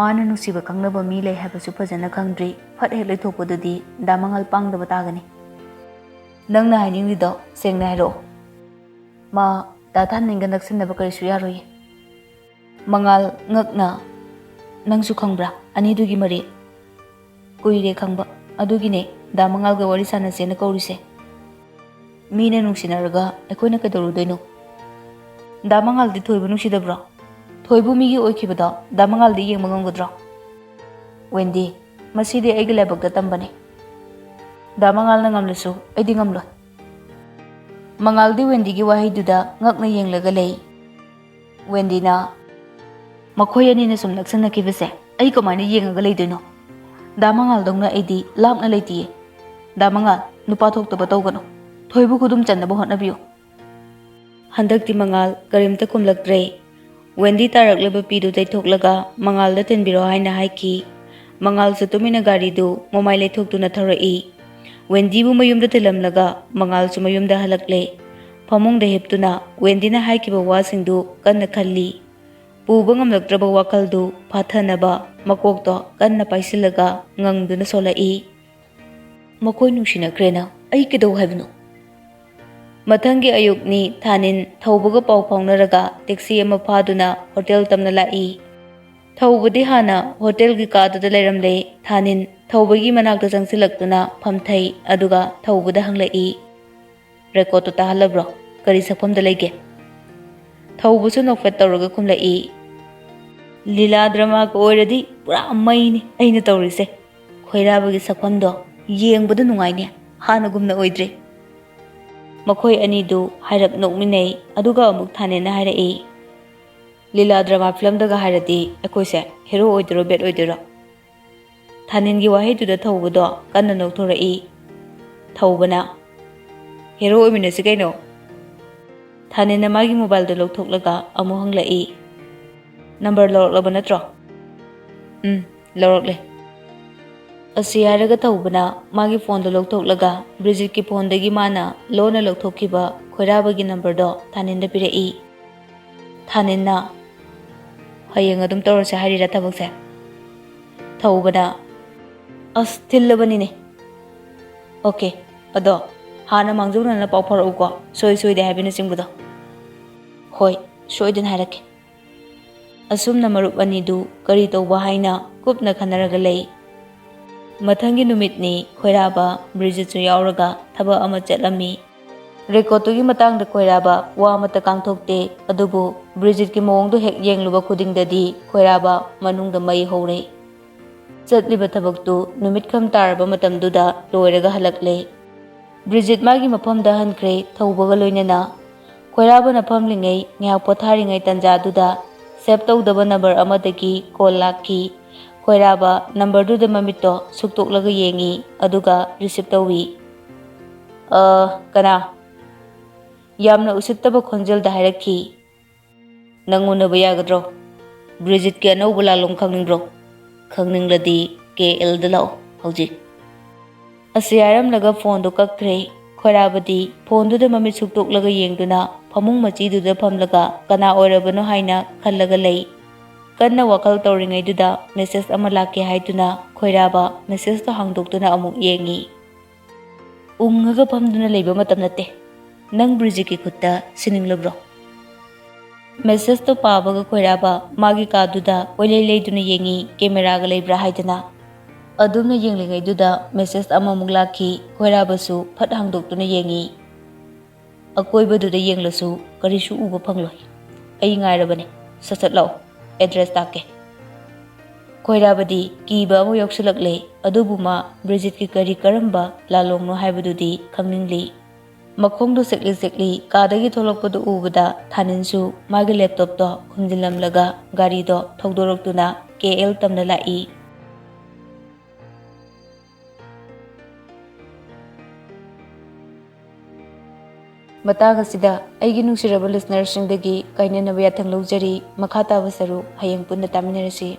ꯃꯥꯅ ꯅꯨꯡꯁꯤꯕ ꯈꯪꯅꯕ ꯃꯤ ꯂꯩ ꯍꯥꯏꯕꯁꯨ ꯐꯖꯅ ꯈꯪꯗ꯭ꯔꯤ ꯐꯠ ꯍꯦꯛ ꯂꯩꯊꯣꯛꯄꯗꯨꯗꯤ ꯗꯥꯃꯉꯥꯜ ꯄꯥꯡꯗꯕ ꯇꯥꯒꯅꯤ ꯅꯪꯅ ꯍꯥꯏꯅꯤꯡꯂꯤꯗꯣ ꯁꯦꯡꯅ ꯍꯥꯏꯔꯛꯑꯣ ꯃꯥ ꯗꯥꯊꯥꯅꯤꯡꯒ ꯅꯛꯁꯤꯟꯅꯕ ꯀꯔꯤꯁꯨ ꯌꯥꯔꯣꯏꯌꯦ ꯃꯉꯥꯜ ꯉꯛꯅ ꯅꯪꯁꯨ ꯈꯪꯕ꯭ꯔꯥ ꯑꯅꯤꯗꯨꯒꯤ ꯃꯔꯤ ꯀꯨꯏꯔꯦ ꯈꯪꯕ ꯑꯗꯨꯒꯤꯅꯦ ꯗꯥꯃꯉꯥꯜꯒ ꯋꯥꯔꯤ ꯁꯥꯟꯅꯁꯦꯅ ꯀꯧꯔꯤꯁꯦ ꯃꯤꯅ ꯅꯨꯡꯁꯤꯅꯔꯒ ꯑꯩꯈꯣꯏꯅ ꯀꯩꯗꯧꯔꯨꯗꯣꯏꯅꯣ ꯗꯥꯃꯉꯥꯜꯗꯤ ꯊꯣꯏꯕ ꯅꯨꯡꯁꯤꯗꯕ꯭ꯔꯣ ꯊꯣꯏꯕꯨ ꯃꯤꯒꯤ ꯑꯣꯏꯈꯤꯕꯗꯣ ꯗꯥꯃꯉꯥꯜꯗꯤ ꯌꯦꯡꯕ ꯉꯝꯒꯗ꯭ꯔꯣ ꯋꯦꯟꯗꯤ ꯃꯁꯤꯗꯤ ꯑꯩꯒꯤ ꯂꯥꯏꯕꯛꯇ ꯇꯝꯕꯅꯤ ꯗꯥꯃꯉꯥꯜꯅ ꯉꯝꯂꯁꯨ ꯑꯩꯗꯤ ꯉꯝꯂꯣꯏ ꯃꯉꯥꯜꯗꯤ ꯋꯦꯟꯗꯤꯒꯤ ꯋꯥꯍꯩꯗꯨꯗ ꯉꯛꯅ ꯌꯦꯡꯂꯒ ꯂꯩ ꯋꯦꯟꯗꯤꯅ ꯃꯈꯣꯏ ꯑꯅꯤꯅ ꯁꯨꯝ ꯅꯛꯁꯟꯅꯈꯤꯕꯁꯦ ꯑꯩ ꯀꯃꯥꯏꯅ ꯌꯦꯡꯉꯒ ꯂꯩꯗꯣꯏꯅꯣ ꯗꯥꯃꯉꯥꯜꯗꯧꯅ ꯑꯩꯗꯤ ꯂꯥꯞꯅ ꯂꯩꯇꯤꯌꯦ ꯗꯥꯃꯉꯥꯜ ꯅꯨꯄꯥ ꯊꯣꯛꯇꯕ ꯇꯧꯒꯅꯨ ꯊꯣꯏꯕꯨ ꯈꯨꯗꯨꯝ ꯆꯟꯅꯕ ꯍꯣꯠꯅꯕꯤꯌꯨ ꯍꯟꯗꯛꯇꯤ ꯃꯉꯥꯜ ꯀꯔꯤꯝꯇ ꯈꯨꯝꯂꯛꯇ꯭ꯔꯦ ꯋꯦꯟꯗꯤ ꯇꯥꯔꯛꯂꯕ ꯄꯤꯗꯨ ꯇꯩꯊꯣꯛꯂꯒ ꯃꯉꯥꯜꯗ ꯊꯤꯟꯕꯤꯔꯣ ꯍꯥꯏꯅ ꯍꯥꯏꯈꯤ ꯃꯉꯥꯜꯁꯨ ꯇꯨꯃꯤꯟꯅ ꯒꯥꯔꯤꯗꯨ ꯃꯃꯥꯏ ꯂꯩꯊꯣꯛꯇꯨꯅ ꯊꯧꯔꯛꯏ ꯋꯦꯟꯗꯤꯕꯨ ꯃꯌꯨꯝꯗ ꯊꯤꯜꯂꯝꯂꯒ ꯃꯉꯥꯜꯁꯨ ꯃꯌꯨꯝꯗ ꯍꯜꯂꯛꯂꯦ ꯐꯃꯨꯡꯗ ꯍꯤꯞꯇꯨꯅ ꯋꯦꯟꯗꯤꯅ ꯍꯥꯏꯈꯤꯕ ꯋꯥꯁꯤꯡꯗꯨ ꯀꯟꯅ ꯈꯜꯂꯤ ꯄꯨꯕ ꯉꯝꯂꯛꯇ꯭ꯔꯕ ꯋꯥꯈꯜꯗꯨ ꯐꯥꯊꯅꯕ ꯃꯀꯣꯛꯇꯣ ꯀꯟꯅ ꯄꯥꯏꯁꯤꯜꯂꯒ ꯉꯪꯗꯨꯅ ꯁꯣꯜꯂꯛꯏ ꯃꯈꯣꯏ ꯅꯨꯡꯁꯤꯅꯈ꯭ꯔꯦꯅ ꯑꯩ ꯀꯩꯗꯧ ꯍꯥꯏꯕꯅꯣ ꯃꯊꯪꯒꯤ ꯑꯌꯨꯛꯅꯤ ꯊꯥꯅꯤꯟ ꯊꯧꯕꯒ ꯄꯥꯎ ꯐꯥꯎꯅꯔꯒ ꯇꯦꯛꯁꯤ ꯑꯃ ꯐꯥꯗꯨꯅ ꯍꯣꯇꯦꯜ ꯇꯝꯅ ꯂꯥꯛꯏ ꯊꯧꯕꯗꯤ ꯍꯥꯟꯅ ꯍꯣꯇꯦꯜꯒꯤ ꯀꯥꯗꯨꯗ ꯂꯩꯔꯝꯂꯦ ꯊꯥꯅꯤꯟ ꯊꯧꯕꯒꯤ ꯃꯅꯥꯛꯇ ꯆꯪꯁꯤꯜꯂꯛꯇꯨꯅ ꯐꯝꯊꯩ ꯑꯗꯨꯒ ꯊꯧꯕꯗ ꯍꯪꯂꯛꯏ ꯔꯦꯀꯣꯔꯠꯇꯨ ꯇꯥꯍꯜꯂꯕ꯭ꯔꯣ ꯀꯔꯤ ꯁꯛꯐꯝꯗ ꯂꯩꯒꯦ ꯊꯧꯕꯁꯨ ꯅꯣꯛꯐꯦꯠ ꯇꯧꯔꯒ ꯈꯨꯝꯂꯛꯏ ꯂꯤꯂꯥ ꯗ꯭ꯔꯃꯥꯒ ꯑꯣꯏꯔꯗꯤ ꯄꯨꯔꯥ ꯃꯩꯅꯤ ꯑꯩꯅ ꯇꯧꯔꯤꯁꯦ ꯈꯣꯏꯔꯥꯕꯒꯤ ꯁꯛꯐꯝꯗꯣ ꯌꯦꯡꯕꯗ ꯅꯨꯡꯉꯥꯏꯅꯦ ꯍꯥꯟꯅꯒꯨꯝꯅ ꯑꯣꯏꯗ꯭ꯔꯦ ꯃꯈꯣꯏ ꯑꯅꯤꯗꯨ ꯍꯥꯏꯔꯞ ꯅꯣꯛꯃꯤꯟꯅꯩ ꯑꯗꯨꯒ ꯑꯃꯨꯛ ꯊꯥꯅꯦꯟꯅ ꯍꯥꯏꯔꯛꯏ ꯂꯤꯂꯥ ꯗ꯭ꯔꯃꯥ ꯐꯤꯂꯝꯗꯒ ꯍꯥꯏꯔꯗꯤ ꯑꯩꯈꯣꯏꯁꯦ ꯍꯦꯔꯣ ꯑꯣꯏꯗꯣꯏꯔꯣ ꯕꯦꯠ ꯑꯣꯏꯗꯣꯏꯔꯣ ꯊꯥꯅꯤꯟꯒꯤ ꯋꯥꯍꯩꯗꯨꯗ ꯊꯧꯕꯗꯣ ꯀꯟꯅ ꯅꯣꯛꯊꯣꯔꯛꯏ ꯊꯧꯕꯅ ꯍꯦꯔꯣ ꯑꯣꯏꯃꯤꯟꯅꯁꯤ ꯀꯩꯅꯣ ꯊꯥꯅꯤꯟꯅ ꯃꯥꯒꯤ ꯃꯣꯕꯥꯏꯜꯗꯣ ꯂꯧꯊꯣꯛꯂꯒ ꯑꯃꯨꯛ ꯍꯪꯂꯛꯏ ꯅꯝꯕꯔ ꯂꯧꯔꯛꯂꯕ ꯅꯠꯇ꯭ꯔꯣ ꯂꯧꯔꯛꯂꯦ ꯑꯁꯤ ꯍꯥꯏꯔꯒ ꯊꯧꯕꯅ ꯃꯥꯒꯤ ꯐꯣꯟꯗꯣ ꯂꯧꯊꯣꯛꯂꯒ ꯕ꯭ꯔꯤꯖꯤꯠꯀꯤ ꯐꯣꯟꯗꯒꯤ ꯃꯥꯅ ꯂꯣꯟꯅ ꯂꯧꯊꯣꯛꯈꯤꯕ ꯈꯣꯏꯔꯥꯕꯒꯤ ꯅꯝꯕꯔꯗꯣ ꯊꯥꯅꯤꯟꯗ ꯄꯤꯔꯛꯏ ꯊꯥꯅꯤꯟꯅ ꯍꯌꯦꯡ ꯑꯗꯨꯝ ꯇꯧꯔꯁꯦ ꯍꯥꯏꯔꯤꯔꯥ ꯊꯕꯛꯁꯦ ꯊꯧꯕꯅ ꯑꯁ ꯊꯤꯜꯂꯕꯅꯤꯅꯦ ꯑꯣꯀꯦ ꯑꯗꯣ ꯍꯥꯟꯅ ꯃꯥꯡꯖꯧꯅꯅ ꯄꯥꯎ ꯐꯥꯎꯔꯛꯎꯀꯣ ꯁꯣꯏꯗꯦ ꯍꯥꯏꯕꯅꯆꯤꯡꯕꯗꯣ ꯍꯣꯏ ꯁꯣꯏꯗꯅ ꯍꯥꯏꯔꯛꯀꯦ ꯑꯁꯨꯝꯅ ꯃꯔꯨꯞ ꯑꯅꯤꯗꯨ ꯀꯔꯤ ꯇꯧꯕ ꯍꯥꯏꯅ ꯀꯨꯞꯅ ꯈꯟꯅꯔꯒ ꯂꯩ ꯃꯊꯪꯒꯤ ꯅꯨꯃꯤꯠꯅꯤ ꯈꯣꯏꯔꯥꯕ ꯕ꯭ꯔꯤꯖꯤꯠꯁꯨ ꯌꯥꯎꯔꯒ ꯊꯕꯛ ꯑꯃ ꯆꯠꯂꯝꯃꯤ ꯔꯦꯀꯣꯔꯠꯇꯨꯒꯤ ꯃꯇꯥꯡꯗ ꯈꯣꯏꯔꯥꯕ ꯋꯥ ꯑꯃꯠꯇ ꯀꯥꯡꯊꯣꯛꯇꯦ ꯑꯗꯨꯕꯨ ꯕ꯭ꯔꯤꯖꯤꯠꯀꯤ ꯃꯑꯣꯡꯗꯨ ꯍꯦꯛ ꯌꯦꯡꯂꯨꯕ ꯈꯨꯗꯤꯡꯗꯗꯤ ꯈꯣꯏꯔꯥꯕ ꯃꯅꯨꯡꯗ ꯃꯩ ꯍꯧꯔꯦ ꯆꯠꯂꯤꯕ ꯊꯕꯛꯇꯨ ꯅꯨꯃꯤꯠꯈꯝ ꯇꯥꯔꯕ ꯃꯇꯝꯗꯨꯗ ꯂꯣꯏꯔꯒ ꯍꯜꯂꯛꯂꯦ ꯕ꯭ꯔꯤꯖꯤꯠ ꯃꯥꯒꯤ ꯃꯐꯝꯗ ꯍꯟꯈ꯭ꯔꯦ ꯊꯧꯕꯒ ꯂꯣꯏꯅꯅ ꯈꯣꯏꯔꯥꯕꯅ ꯐꯝꯂꯤꯉꯩ ꯉꯥꯏꯍꯥꯛ ꯄꯣꯊꯥꯔꯤꯉꯩ ꯇꯟꯖꯥꯗꯨꯗ ꯁꯦꯞ ꯇꯧꯗꯕ ꯅꯝꯕꯔ ꯑꯃꯗꯒꯤ ꯀꯣꯜ ꯂꯥꯛꯈꯤ ꯈꯣꯏꯔꯥꯕ ꯅꯝꯕꯔꯗꯨꯗ ꯃꯃꯤꯠꯇꯣ ꯁꯨꯛꯇꯣꯛꯂꯒ ꯌꯦꯡꯉꯤ ꯑꯗꯨꯒ ꯔꯤꯁꯤꯞ ꯇꯧꯏ ꯀꯅꯥ ꯌꯥꯝꯅ ꯎꯁꯤꯠꯇꯕ ꯈꯣꯟꯖꯦꯜꯗ ꯍꯥꯏꯔꯛꯈꯤ ꯅꯪ ꯎꯅꯕ ꯌꯥꯒꯗ꯭ꯔꯣ ꯕ꯭ꯔꯤꯖꯤꯠꯀꯤ ꯑꯅꯧꯕ ꯂꯥꯂꯣꯡ ꯈꯪꯅꯤꯡꯕ꯭ꯔꯣ ꯈꯪꯅꯤꯡꯂꯗꯤ KLꯗ ꯂꯥꯛꯑꯣ ꯍꯧꯖꯤꯛ ꯑꯁꯤ ꯍꯥꯏꯔꯝꯂꯒ ꯐꯣꯟꯗꯣ ꯀꯛꯈ꯭ꯔꯦ ꯈꯣꯏꯔꯥꯕꯗꯤ ꯐꯣꯟꯗꯨꯗ ꯃꯃꯤꯠ ꯁꯨꯛꯇꯣꯛꯂꯒ ꯌꯦꯡꯗꯨꯅ ꯐꯃꯨꯡ ꯃꯆꯤꯗꯨꯗ ꯐꯝꯂꯒ ꯀꯅꯥ ꯑꯣꯏꯔꯕꯅꯣ ꯍꯥꯏꯅ ꯈꯜꯂꯒ ꯂꯩ ꯀꯟꯅ ꯋꯥꯈꯜ ꯇꯧꯔꯤꯉꯩꯗꯨꯗ ꯃꯦꯁꯦꯖ ꯑꯃ ꯂꯥꯛꯀꯦ ꯍꯥꯏꯗꯨꯅ ꯈꯣꯏꯔꯥꯕ ꯃꯦꯁꯦꯖꯇꯣ ꯍꯥꯡꯗꯣꯛꯇꯨꯅ ꯑꯃꯨꯛ ꯌꯦꯡꯉꯤ ꯎꯪꯉꯒ ꯐꯝꯗꯨꯅ ꯂꯩꯕ ꯃꯇꯝ ꯅꯠꯇꯦ ꯅꯪ ꯕ꯭ꯔꯤꯖꯤꯠꯀꯤ ꯈꯨꯠꯇ ꯁꯤꯅꯤꯡꯂꯕ꯭ꯔꯣ ꯃꯦꯁꯦꯖꯇꯣ ꯄꯥꯕꯒ ꯈꯣꯏꯔꯥꯕ ꯃꯥꯒꯤ ꯀꯥꯗꯨꯗ ꯀꯣꯏꯂꯩ ꯂꯩꯗꯨꯅ ꯌꯦꯡꯉꯤ ꯀꯦꯃꯦꯔꯥꯒ ꯂꯩꯕ꯭ꯔꯥ ꯍꯥꯏꯗꯅ ꯑꯗꯨꯝꯅ ꯌꯦꯡꯂꯤꯉꯩꯗꯨꯗ ꯃꯦꯁꯦꯖ ꯑꯃꯃꯨꯛ ꯂꯥꯛꯈꯤ ꯈꯣꯏꯔꯥꯕꯁꯨ ꯐꯠ ꯍꯥꯡꯗꯣꯛꯇꯨꯅ ꯌꯦꯡꯉꯤ ꯑꯀꯣꯏꯕꯗꯨꯗ ꯌꯦꯡꯂꯁꯨ ꯀꯔꯤꯁꯨ ꯎꯕ ꯐꯪꯂꯣꯏ ꯑꯩ ꯉꯥꯏꯔꯕꯅꯦ ꯁꯠ ꯂꯥꯛꯑꯣ ꯑꯦꯗ꯭ꯔꯦꯁ ꯇꯥꯛꯀꯦ ꯈꯣꯏꯔꯥꯕꯗꯤ ꯀꯤꯕ ꯑꯃ ꯌꯥꯎꯁꯤꯜꯂꯛꯂꯦ ꯑꯗꯨꯕꯨ ꯃꯥ ꯕ꯭ꯔꯤꯖꯤꯠꯀꯤ ꯀꯔꯝꯕ ꯂꯥꯂꯣꯡꯅꯣ ꯍꯥꯏꯕꯗꯨꯗꯤ ꯈꯪꯅꯤꯡꯂꯤ ꯃꯈꯣꯡꯗꯨ ꯆꯦꯛꯂꯤ ꯀꯥꯗꯒꯤ ꯊꯣꯛꯂꯛꯄꯗꯨ ꯎꯕꯗ ꯊꯥꯅꯤꯟꯁꯨ ꯃꯥꯒꯤ ꯂꯦꯞꯇꯣꯞꯇꯣ ꯈꯨꯝꯖꯤꯜꯂꯝꯂꯒ ꯒꯥꯔꯤꯗꯣ ꯊꯧꯗꯣꯔꯛꯇꯨꯅ KL ꯇꯝꯅ ꯂꯥꯛꯏ ꯃꯇꯥꯡ ꯑꯁꯤꯗ ꯑꯩꯒꯤ ꯅꯨꯡꯁꯤꯔꯕ ꯂꯤꯁꯅꯔꯁꯤꯡꯗꯒꯤ ꯀꯥꯏꯅꯅꯕ ꯌꯥꯊꯪ ꯂꯧꯖꯔꯤ ꯃꯈꯥ ꯇꯥꯕ ꯁꯔꯨꯛ ꯍꯌꯦꯡ ꯄꯨꯟꯅ ꯇꯥꯃꯤꯟꯅꯔꯁꯤ